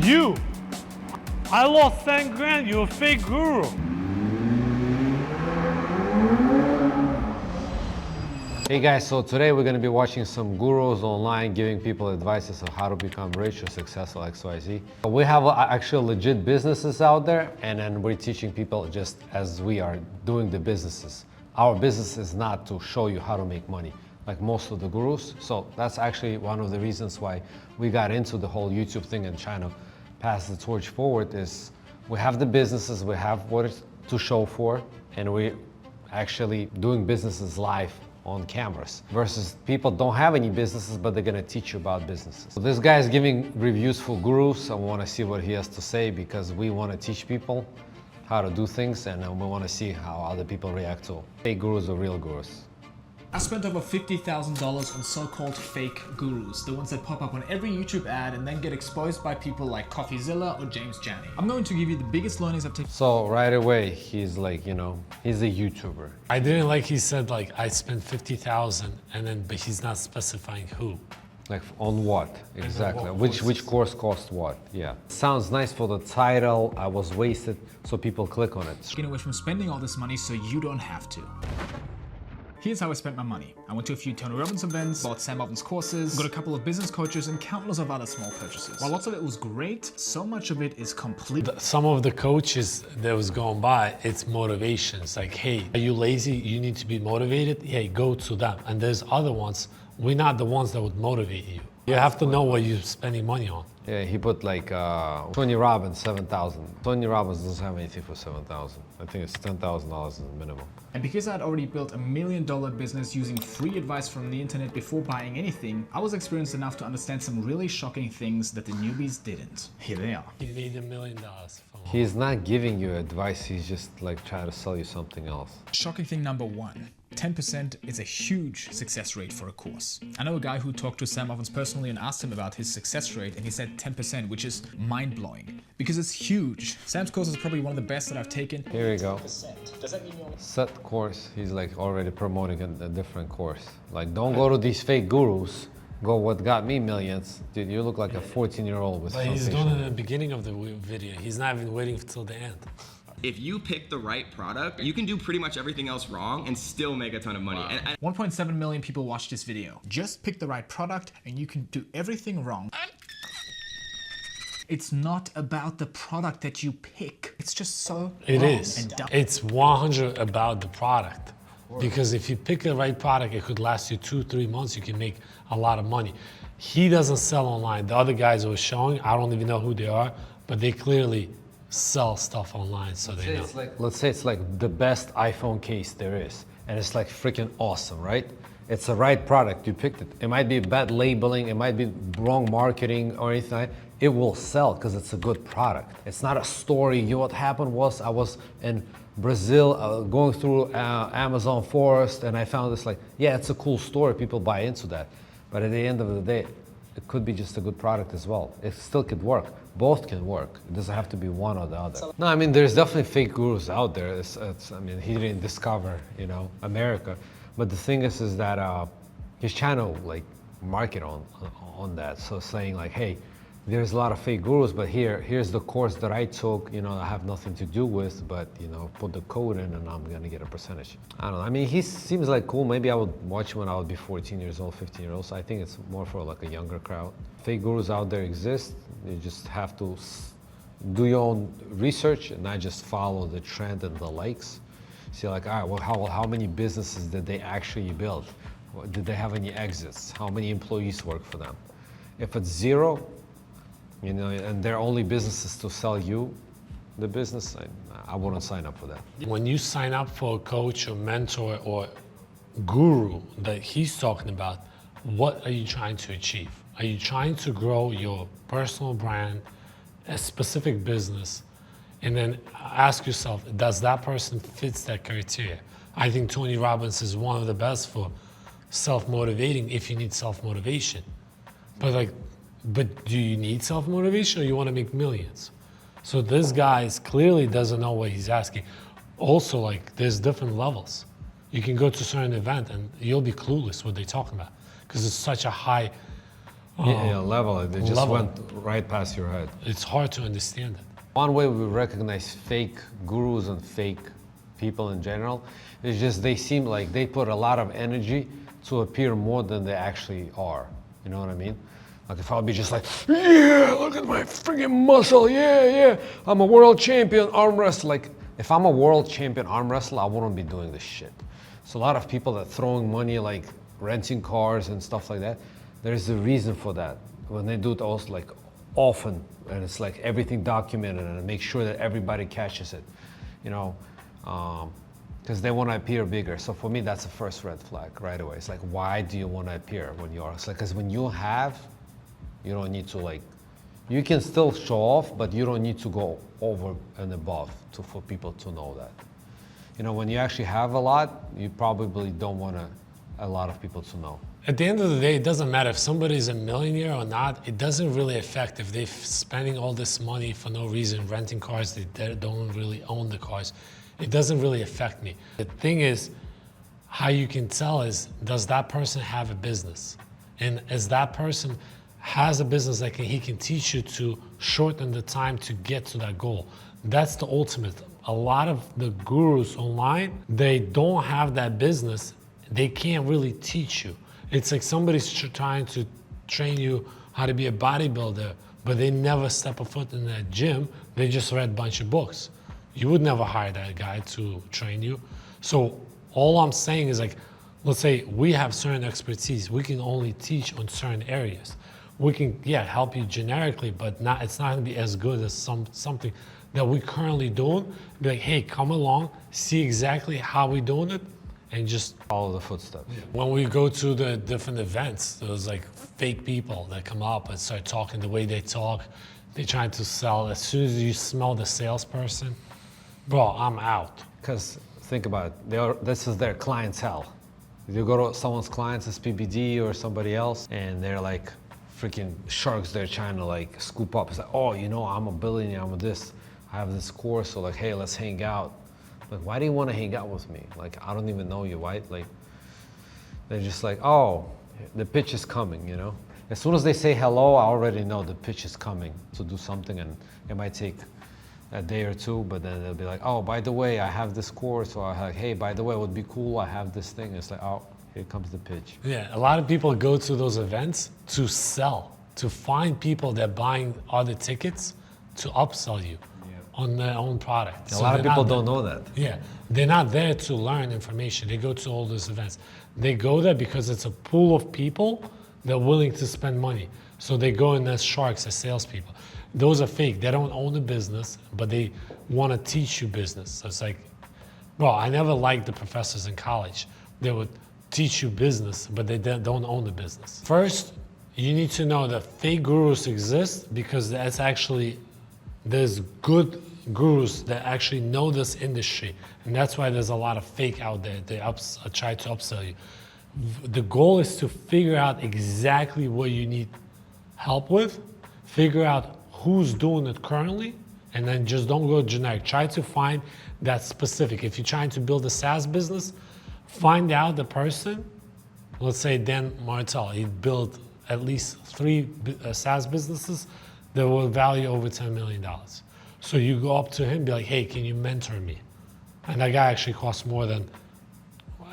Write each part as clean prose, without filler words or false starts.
You! I lost 10 grand, you're a fake guru. Hey guys, so today we're going to be watching some gurus online giving people advices on how to become rich or successful XYZ. We have actual legit businesses out there, and then we're teaching people just as we are doing the businesses. Our business is not to show you how to make money like most of the gurus. So that's actually one of the reasons why we got into the whole YouTube thing and trying to pass the torch forward is we have the businesses, we have what it's to show for, and we're actually doing businesses live on cameras versus people don't have any businesses but they're gonna teach you about businesses. So this guy is giving reviews for gurus. I want to see what he has to say because we want to teach people how to do things, and we want to see how other people react to fake gurus or real gurus. I spent over $50,000 on so-called fake gurus, the ones that pop up on every YouTube ad and then get exposed by people like CoffeeZilla or James Janney. I'm going to give you the biggest learnings I've taken. So right away, he's like, you know, he's a YouTuber. I didn't like he said like I spent 50,000 and then but he's not specifying who. Like on what exactly? what Which course cost what? Yeah. Sounds nice for the title. I was wasted, so people click on it. Getting away from spending all this money so you don't have to. Here's how I spent my money. I went to a few Tony Robbins events, bought Sam Altman's courses, got a couple of business coaches, and countless of other small purchases. While lots of it was great, so much of it is complete. Some of the coaches that was going by, it's motivations. Like, hey, are you lazy? You need to be motivated? Hey, go to them. And there's other ones, we're not the ones that would motivate you. You have to know what you're spending money on. Yeah, he put like Tony Robbins 7,000. Tony Robbins doesn't have anything for 7,000. I think it's $10,000 is the minimum. And because I'd already built $1 million business using free advice from the internet before buying anything, I was experienced enough to understand some really shocking things that the newbies didn't. Here they are. You need $1 million. He's not giving you advice, he's just like trying to sell you something else. Shocking thing number one. 10% is a huge success rate for a course. I know a guy who talked to Sam Altman personally and asked him about his success rate, and he said 10%, which is mind-blowing because it's huge. Sam's course is probably one of the best that I've taken. Here we go. 10%. Does that mean you're Set course, he's like already promoting a different course. Like, don't go to these fake gurus. Go what got me millions. Dude, you look like a 14-year-old with But he's foundation. doing it at the beginning of the video. He's not even waiting until the end. If you pick the right product, you can do pretty much everything else wrong and still make a ton of money. Wow. And 1.7 million people watched this video. Just pick the right product and you can do everything wrong. It's not about the product that you pick. It's just so It wrong is. and dumb. It's 100 about the product. Because if you pick the right product, it could last you 2-3 months. You can make a lot of money. He doesn't sell online. The other guys who are showing, I don't even know who they are, but they clearly sell stuff online, so they know. Let's say it's like the best iPhone case there is, and it's like freaking awesome, right? It's the right product, you picked it. It might be bad labeling, it might be wrong marketing or anything like that. It will sell because it's a good product. It's not a story. You know what happened was I was in Brazil going through Amazon forest and I found this, like, yeah, it's a cool story, people buy into that. But at the end of the day, it could be just a good product as well. It still could work. Both can work. It doesn't have to be one or the other. No, I mean, there's definitely fake gurus out there. I mean, he didn't discover, you know, America. But the thing is that he's trying to like market on that. So saying like, hey, there's a lot of fake gurus, but here's the course that I took, you know, I have nothing to do with, but, you know, put the code in and I'm gonna get a percentage. I don't know, I mean, he seems like cool. Maybe I would watch him when I would be 14 years old, 15 years old. So I think it's more for like a younger crowd. Fake gurus out there exist. You just have to do your own research and not just follow the trend and the likes. See like, all right, well, how many businesses did they actually build? Did they have any exits? How many employees work for them? If it's zero, you know, and their only business is to sell you the business, I wouldn't sign up for that. When you sign up for a coach or mentor or guru that he's talking about, what are you trying to achieve? Are you trying to grow your personal brand, a specific business, and then ask yourself, does that person fits that criteria? I think Tony Robbins is one of the best for self-motivating if you need self-motivation. But do you need self-motivation or you want to make millions? So this guy clearly doesn't know what he's asking. Also, like, there's different levels. You can go to a certain event and you'll be clueless what they're talking about because it's such a high Yeah, level it. They just level. went right past your head. It's hard to understand it. One way we recognize fake gurus and fake people in general is just they seem like they put a lot of energy to appear more than they actually are. You know what I mean? Like if I'll be just like, yeah, look at my freaking muscle, yeah, I'm a world champion arm wrestler. Like if I'm a world champion arm wrestler, I wouldn't be doing this shit. So a lot of people that throwing money like renting cars and stuff like that, there's a reason for that. When they do those like often, and it's like everything documented and make sure that everybody catches it, you know, because they want to appear bigger. So for me, that's the first red flag right away. It's like, why do you want to appear when you are? It's like, because when you have, you don't need to like, you can still show off, but you don't need to go over and above for people to know that. You know, when you actually have a lot, you probably don't want a lot of people to know. At the end of the day, it doesn't matter if somebody's a millionaire or not. It doesn't really affect if they're spending all this money for no reason, renting cars, they don't really own the cars. It doesn't really affect me. The thing is, how you can tell is, does that person have a business? And as that person has a business that he can teach you to shorten the time to get to that goal. That's the ultimate. A lot of the gurus online, they don't have that business. They can't really teach you. It's like somebody's trying to train you how to be a bodybuilder, but they never step a foot in that gym. They just read a bunch of books. You would never hire that guy to train you. So all I'm saying is like, let's say we have certain expertise. We can only teach on certain areas. We can, help you generically, but it's not gonna be as good as something that we currently doing. Be like, hey, come along, see exactly how we doing it, and just Follow the footsteps. when we go to the different events, there's like fake people that come up and start talking the way they talk. They're trying to sell. As soon as you smell the salesperson, bro, I'm out. Because think about it, this is their clientele. You go to someone's clients as PBD or somebody else, and they're like freaking sharks they're trying to like scoop up. It's like, oh, you know, I'm a billionaire, I'm a this, I have this course, so like, hey, let's hang out. Like, why do you want to hang out with me? Like, I don't even know you, right? Like, they're just like, oh, the pitch is coming, you know? As soon as they say hello, I already know the pitch is coming to do something, and it might take a day or two, but then they'll be like, oh, by the way, I have this course, or like, hey, by the way, it would be cool, I have this thing. It's like, oh, here comes the pitch. Yeah, a lot of people go to those events to sell, to find people that are buying other tickets to upsell you on their own product. A lot of people don't know that. Yeah, they're not there to learn information. They go to all those events. They go there because it's a pool of people that are willing to spend money. So they go in as sharks, as salespeople. Those are fake. They don't own a business, but they want to teach you business. So it's like, bro, I never liked the professors in college. They would teach you business, but they don't own the business. First, you need to know that fake gurus exist because that's actually, there's good gurus that actually know this industry. And that's why there's a lot of fake out there. They try to upsell you. The goal is to figure out exactly what you need help with, figure out who's doing it currently, and then just don't go generic. Try to find that specific. If you're trying to build a SaaS business, find out the person. Let's say Dan Martel, he built at least 3 SaaS businesses that will value over $10 million. So you go up to him and be like, hey, can you mentor me? And that guy actually costs more than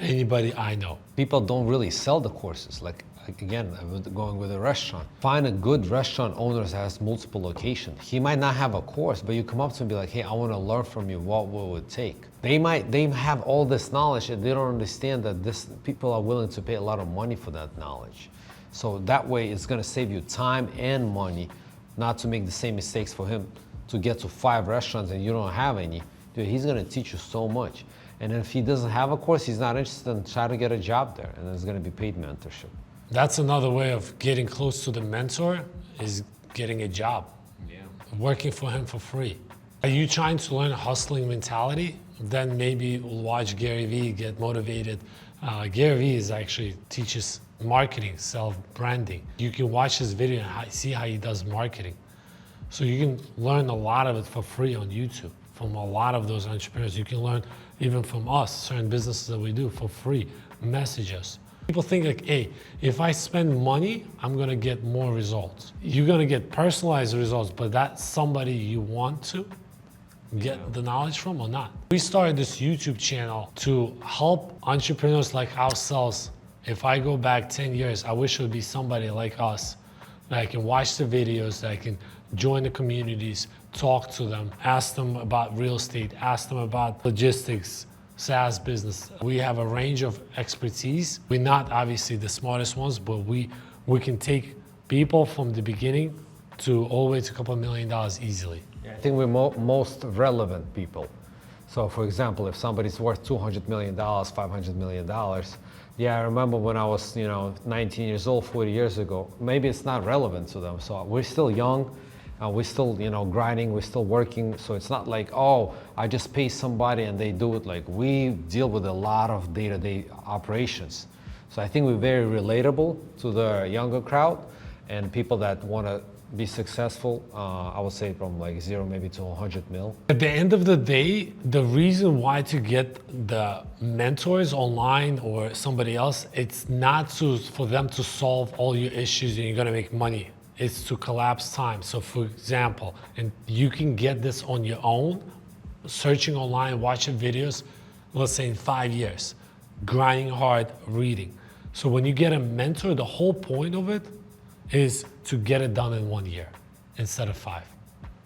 anybody I know. People don't really sell the courses. Like again, going with a restaurant. Find a good restaurant owner that has multiple locations. He might not have a course, but you come up to him and be like, hey, I want to learn from you. What will it take? They have all this knowledge and they don't understand that people are willing to pay a lot of money for that knowledge. So that way it's going to save you time and money not to make the same mistakes for him to get to 5 restaurants and you don't have any. Dude, he's going to teach you so much. And if he doesn't have a course, he's not interested in trying to get a job there, and it's going to be paid mentorship. That's another way of getting close to the mentor, is getting a job. Yeah. Working for him for free. Are you trying to learn a hustling mentality? Then maybe we'll watch Gary Vee, get motivated. Gary Vee actually teaches marketing, self-branding. You can watch his video and see how he does marketing. So you can learn a lot of it for free on YouTube from a lot of those entrepreneurs. You can learn even from us, certain businesses that we do for free. Message us. People think like, hey, if I spend money, I'm gonna get more results. You're gonna get personalized results, but that's somebody you want to get the knowledge from or not. We started this YouTube channel to help entrepreneurs like ourselves. If I go back 10 years, I wish it would be somebody like us that I can watch the videos, that I can join the communities, talk to them, ask them about real estate, ask them about logistics, SaaS business. We have a range of expertise. We're not obviously the smartest ones, but we can take people from the beginning to all the way to a couple $1 million easily. I think we're most relevant people. So for example, if somebody's worth $200 million, $500 million, yeah, I remember when I was 19 years old, 40 years ago, maybe it's not relevant to them. So we're still young, we're still grinding, we're still working. So it's not like, oh, I just pay somebody and they do it. Like, we deal with a lot of day-to-day operations. So I think we're very relatable to the younger crowd and people that want to be successful. I would say from like 0 maybe to 100 mil. At the end of the day, the reason why to get the mentors online or somebody else, it's not for them to solve all your issues and you're gonna make money. It's to collapse time. So for example, and you can get this on your own, searching online, watching videos, let's say in 5 years, grinding hard, reading. So when you get a mentor, the whole point of it is to get it done in 1 year instead of 5.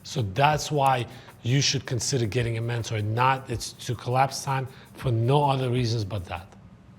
So that's why you should consider getting a mentor. It's to collapse time for no other reasons but that.